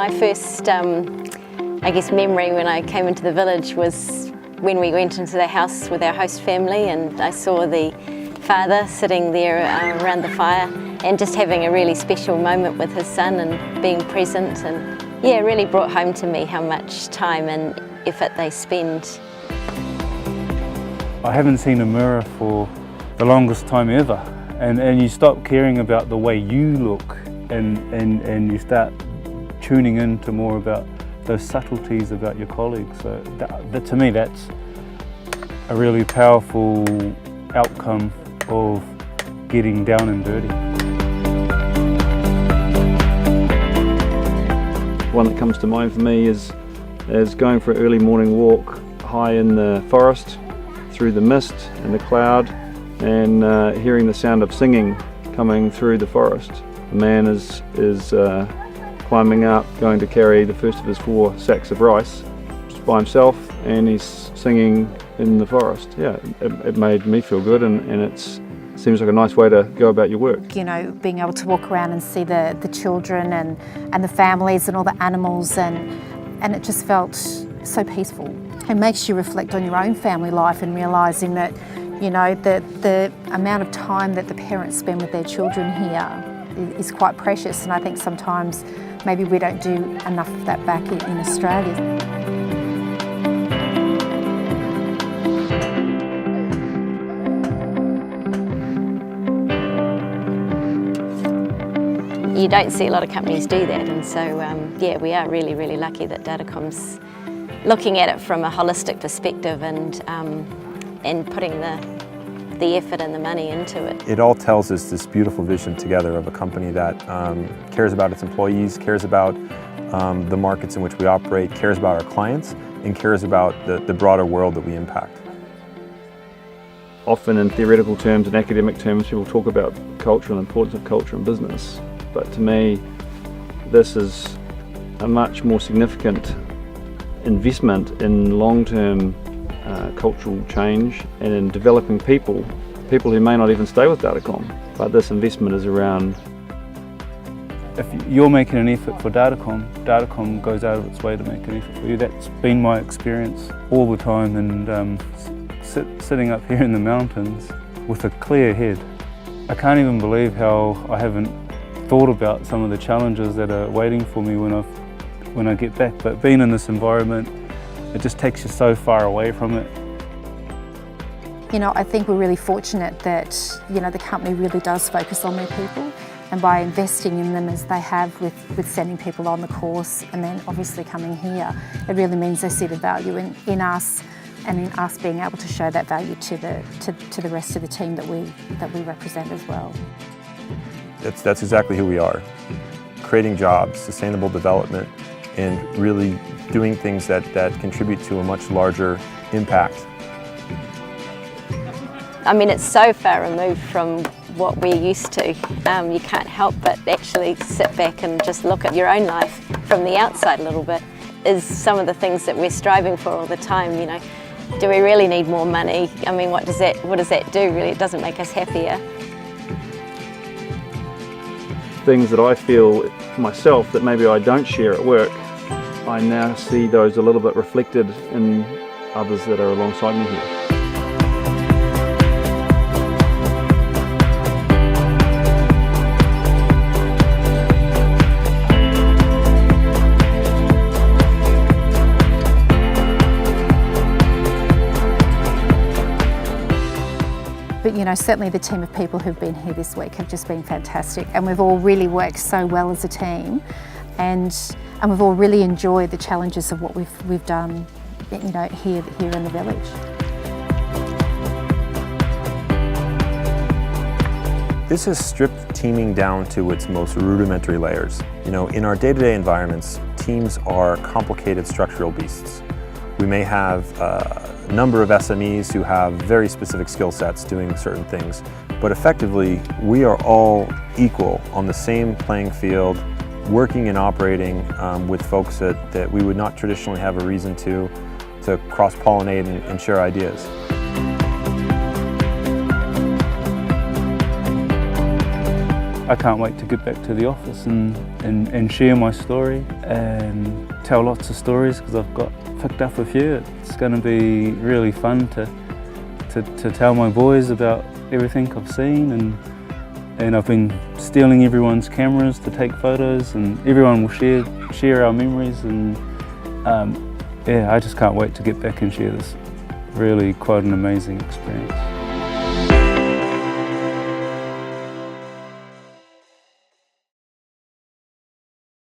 My first, I guess, memory when I came into the village was when we went into the house with our host family, and I saw the father sitting there around the fire and just having a really special moment with his son and being present, and yeah, it really brought home to me how much time and effort they spend. I haven't seen a mirror for the longest time ever, and you stop caring about the way you look and you start tuning in to more about those subtleties about your colleagues. So to me, that's a really powerful outcome of getting down and dirty. One that comes to mind for me is going for an early morning walk high in the forest, through the mist and the cloud, and hearing the sound of singing coming through the forest. The man is climbing up, going to carry the first of his 4 sacks of rice just by himself, and he's singing in the forest. Yeah, it made me feel good, and it seems like a nice way to go about your work. You know, being able to walk around and see the children and the families and all the animals, and it just felt so peaceful. It makes you reflect on your own family life and realising that, you know, the amount of time that the parents spend with their children here is quite precious, and I think sometimes maybe we don't do enough of that back in Australia. You don't see a lot of companies do that, and so yeah, we are really, really lucky that Datacom's looking at it from a holistic perspective and putting the effort and the money into it. It all tells us this beautiful vision together of a company that cares about its employees, cares about the markets in which we operate, cares about our clients, and cares about the broader world that we impact. Often in theoretical terms and academic terms, people talk about culture and the importance of culture in business. But to me, this is a much more significant investment in long-term cultural change and in developing people who may not even stay with Datacom. But this investment is around. If you're making an effort for Datacom, Datacom goes out of its way to make an effort for you. That's been my experience all the time, and sitting up here in the mountains with a clear head. I can't even believe how I haven't thought about some of the challenges that are waiting for me when I get back, but being in this environment, it just takes you so far away from it. You know, I think we're really fortunate that, you know, the company really does focus on their people, and by investing in them as they have with sending people on the course and then obviously coming here, it really means they see the value in us, and in us being able to show that value to the rest of the team that we represent as well. That's exactly who we are. Creating jobs, sustainable development, and really doing things that contribute to a much larger impact. I mean, it's so far removed from what we're used to. You can't help but actually sit back and just look at your own life from the outside a little bit. Is some of the things that we're striving for all the time, you know. Do we really need more money? I mean, what does that do? Really, it doesn't make us happier. Things that I feel myself that maybe I don't share at work, I now see those a little bit reflected in others that are alongside me here. But you know, certainly the team of people who've been here this week have just been fantastic, and we've all really worked so well as a team, and we've all really enjoyed the challenges of what we've done, you know, here in the village. This has stripped teaming down to its most rudimentary layers. You know, in our day-to-day environments, teams are complicated structural beasts. We may have a number of SMEs who have very specific skill sets doing certain things, but effectively we are all equal on the same playing field, working and operating with folks that we would not traditionally have a reason to cross-pollinate and share ideas. I can't wait to get back to the office and share my story and tell lots of stories, because I've got picked up a few. It's going to be really fun to tell my boys about everything I've seen, and I've been stealing everyone's cameras to take photos, and everyone will share our memories, and yeah, I just can't wait to get back and share this. Really quite an amazing experience.